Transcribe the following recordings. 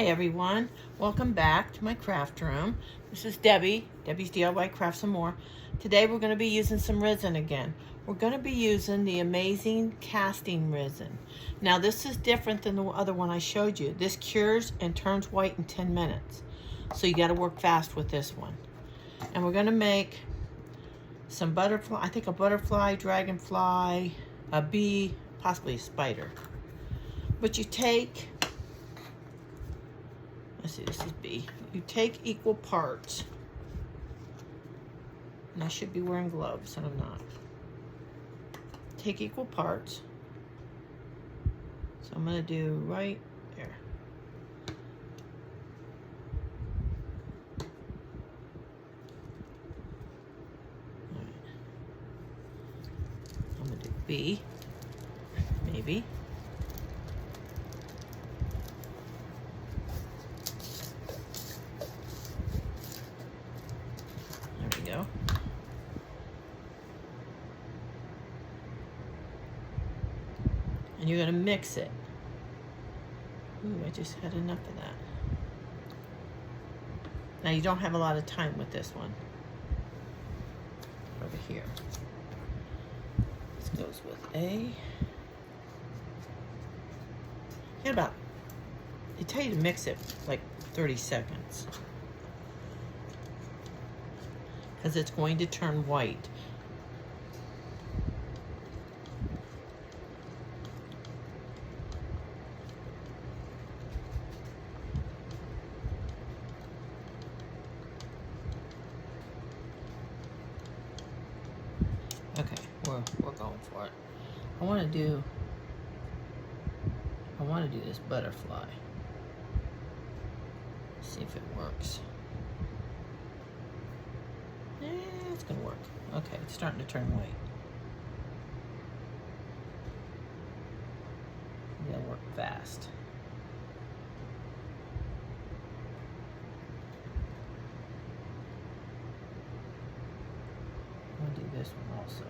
Hi everyone, welcome back to my craft room. This is Debbie's DIY Craft Some More. Today we're going to be using some resin again. We're going to be using the Amazing Casting Resin. Now this is different than the other one I showed you. This cures and turns white in 10 minutes. So you got to work fast with this one. And we're going to make some butterfly, I think a butterfly, dragonfly, a bee, possibly a spider. But you take, let's see, this is B. You take equal parts. And I should be wearing gloves, and I'm not. Take equal parts. So I'm going to do right there. All right. I'm going to do B, maybe. Go. And you're going to mix it. Ooh, I just had enough of that. Now you don't have a lot of time with this one. Over here. This goes with A. Get about, they tell you to mix it like 30 seconds. Because it's going to turn white. Okay, we're going for it. I want to do this butterfly. See if it works. It's gonna work. Okay, it's starting to turn white. You gotta work fast. I'm gonna do this one also.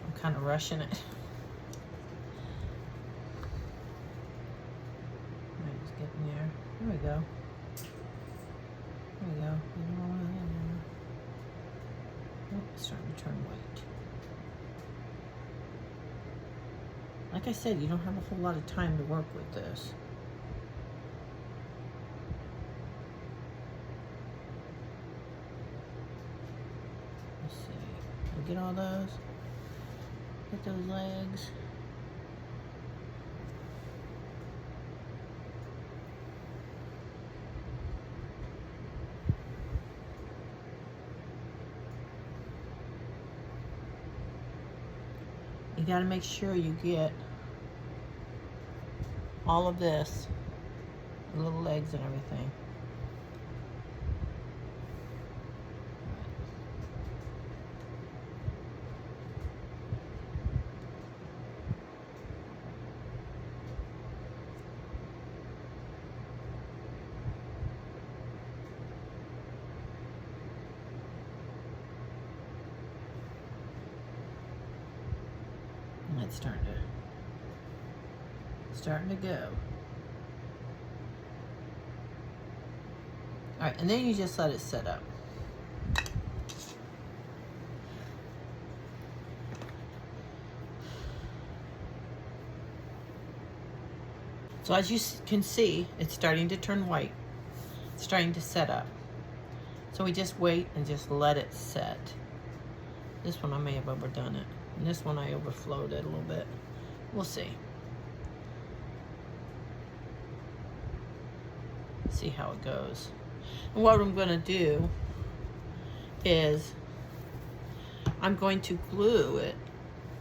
I'm kind of rushing it. Getting there. There we go. There we go. Oh, it's starting to turn white. Like I said, you don't have a whole lot of time to work with this. Let's see. We'll get all those. Get those legs. You got to make sure you get all of this, the little legs and everything. It's starting to go. All right, and then you just let it set up. So as you can see, it's starting to turn white. It's starting to set up. So we just wait and just let it set. This one I may have overdone it. And this one I overflowed it a little bit. We'll see. See how it goes. And what I'm going to do is I'm going to glue it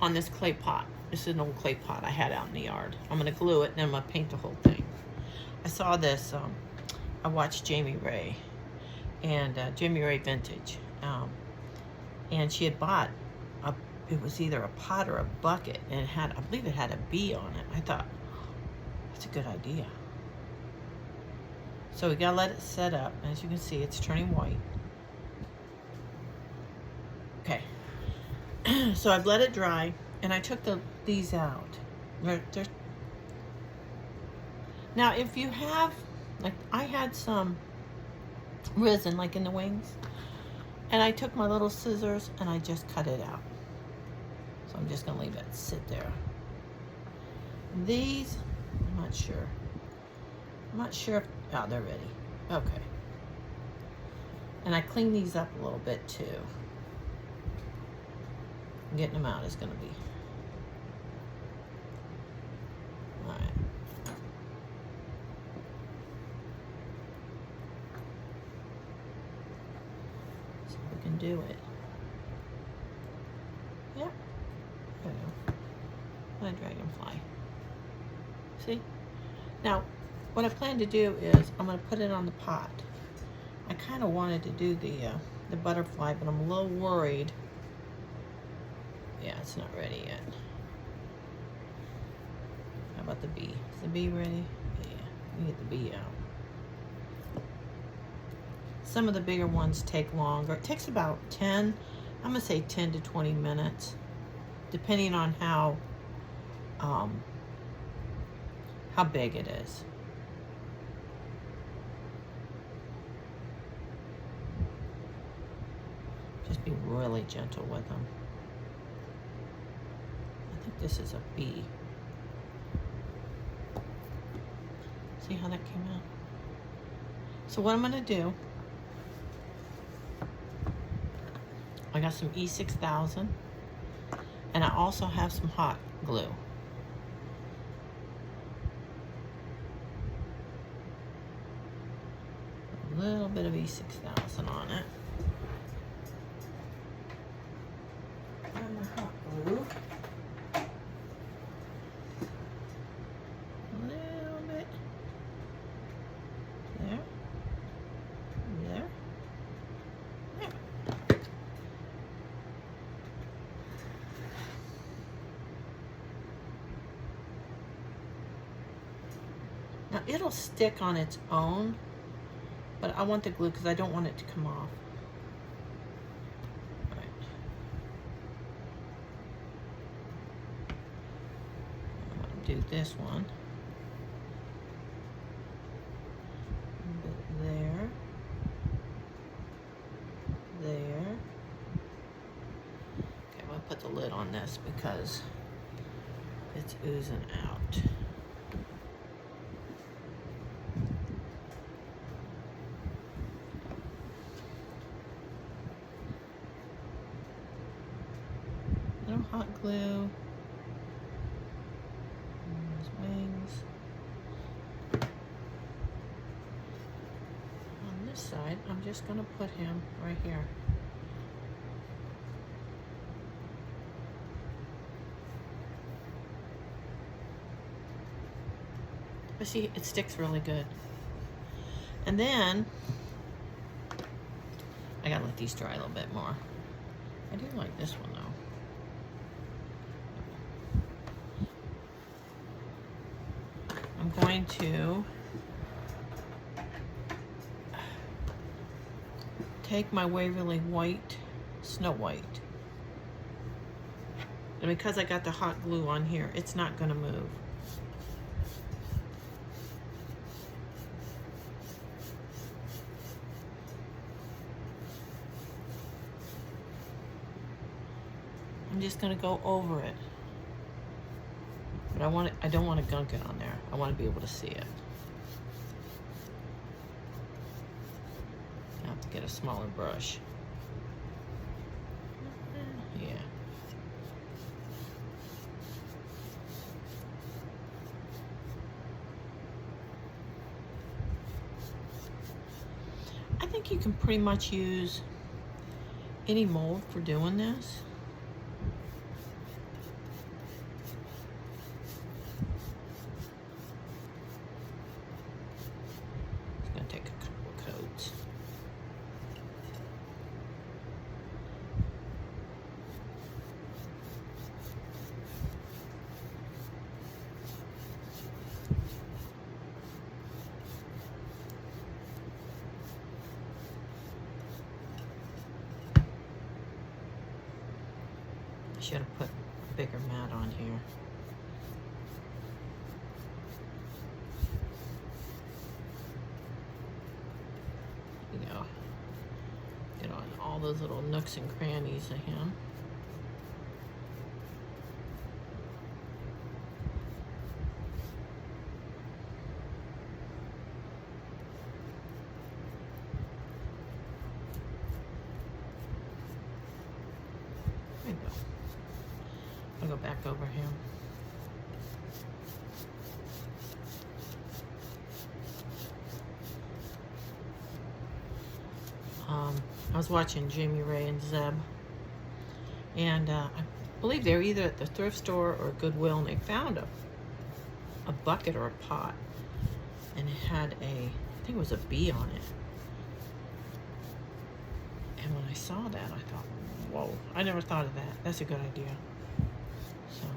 on this clay pot. This is an old clay pot I had out in the yard. I'm going to glue it and then I'm going to paint the whole thing. I saw this, I watched Jamie Ray and Jamie Ray Vintage. And she had bought it was either a pot or a bucket, and it had, I believe it had a bee on it. I thought, that's a good idea. So we gotta let it set up. As you can see, it's turning white. Okay. So I've let it dry, and I took the these out. They're... Now, if you have, like, I had some resin, like in the wings, and I took my little scissors and I just cut it out. So I'm just gonna leave it sit there. These, I'm not sure. I'm not sure if, oh, they're ready. Okay. And I clean these up a little bit too. Getting them out is gonna be, all right. So we can do it. Yep. There we go. My dragonfly. See? Now, what I plan to do is I'm going to put it on the pot. I kind of wanted to do the butterfly, but I'm a little worried. Yeah, it's not ready yet. How about the bee? Is the bee ready? Yeah, we get the bee out. Some of the bigger ones take longer. It takes about 10, I'm going to say 10 to 20 minutes, depending on how big it is. Just be really gentle with them. I think this is a bee. See how that came out? So what I'm gonna do, I got some E6000, and I also have some hot glue. A little bit of E6000 on it. And the hot glue. A little bit. There. There. There. Now it'll stick on its own, but I want the glue because I don't want it to come off. All right. I'm going to do this one. A bit there. There. Okay, I'm going to put the lid on this because it's oozing out. Little hot glue. And his wings. On this side, I'm just going to put him right here. But see, it sticks really good. And then, I gotta let these dry a little bit more. I do like this one though. I'm going to take my Waverly White, Snow White. And because I got the hot glue on here, it's not gonna move. I'm just gonna go over it. But I don't want to gunk it on there. I want to be able to see it. I have to get a smaller brush. Yeah. I think you can pretty much use any mold for doing this. Should have put a bigger mat on here. You know, get on all those little nooks and crannies of him. There you go. I'll go back over him. I was watching Jamie Ray and Zeb, and I believe they were either at the thrift store or Goodwill, and they found a bucket or a pot, and it had I think it was a bee on it. And when I saw that, I thought, whoa, I never thought of that. That's a good idea. So,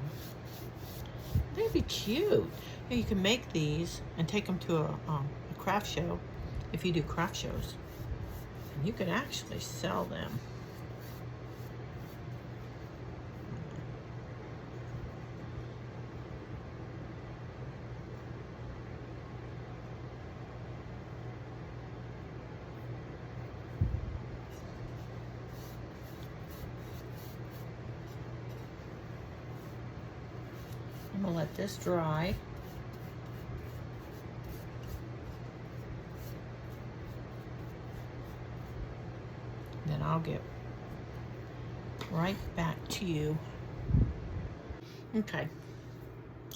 they'd be cute. Yeah, you can make these and take them to a craft show, if you do craft shows. And you could actually sell them. I'm gonna let this dry. Then I'll get right back to you. Okay,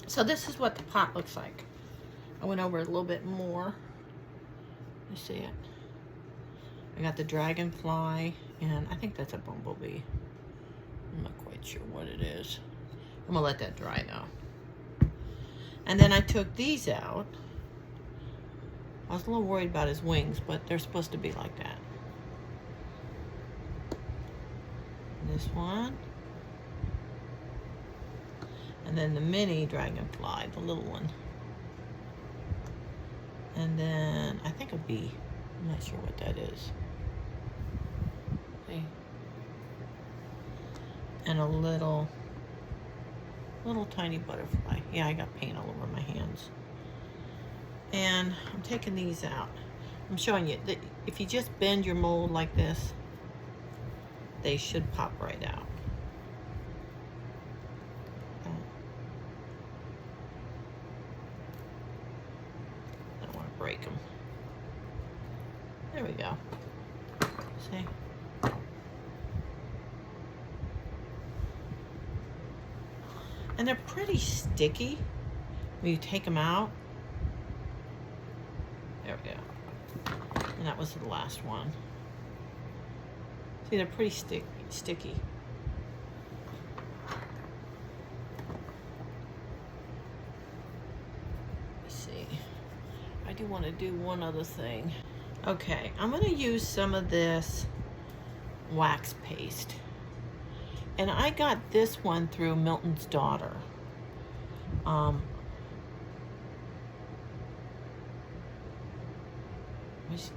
so this is what the pot looks like. I went over it a little bit more. You see it? I got the dragonfly, and I think that's a bumblebee. I'm not quite sure what it is. I'm gonna let that dry though. And then I took these out. I was a little worried about his wings, but they're supposed to be like that. This one. And then the mini dragonfly, the little one. And then I think a bee. I'm not sure what that is. See? And a little tiny butterfly. Yeah, I got paint all over my hands. And I'm taking these out. I'm showing you that if you just bend your mold like this, they should pop right out. I don't want to break them. There we go. See? And they're pretty sticky when you take them out. There we go. And that was the last one. See, they're pretty sticky. Let's see. I do want to do one other thing. Okay, I'm going to use some of this wax paste. And I got this one through Milton's Daughter. You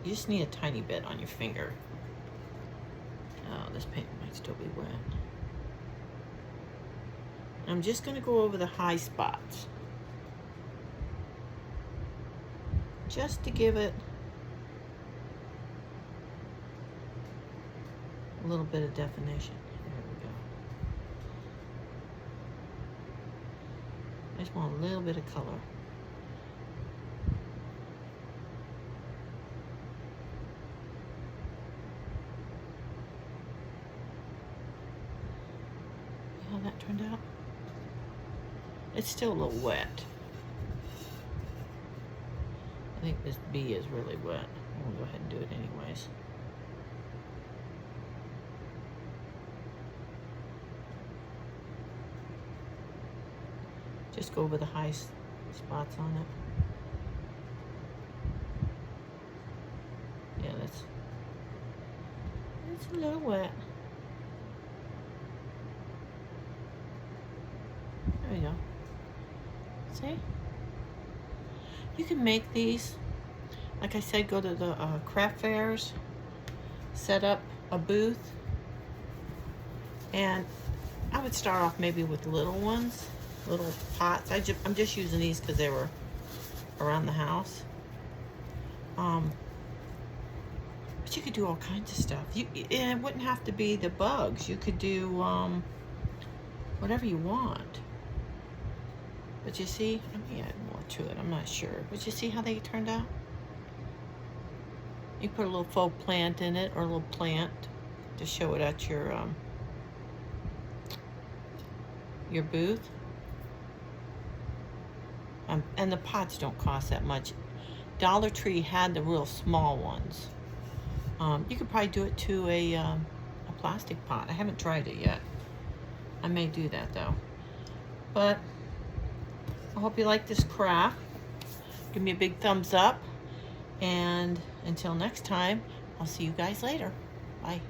just need a tiny bit on your finger. Oh, this paint might still be wet. I'm just going to go over the high spots. Just to give it a little bit of definition. There we go. I just want a little bit of color. See how that turned out? It's still a little wet. I think this bee is really wet. We'll go ahead and do it anyways. Just go over the high spots on it. Yeah, it's a little wet. There we go. See? You can make these. Like I said, go to the craft fairs, set up a booth, and I would start off maybe with little ones, little pots. I'm just using these because they were around the house. But you could do all kinds of stuff. And it wouldn't have to be the bugs. You could do whatever you want. But you see, let me add more to it. I'm not sure. But you see how they turned out? You put a little faux plant in it, or a little plant to show it at your booth. And the pots don't cost that much. Dollar Tree had the real small ones. You could probably do it to a plastic pot. I haven't tried it yet. I may do that though. But I hope you like this craft. Give me a big thumbs up. And until next time, I'll see you guys later. Bye.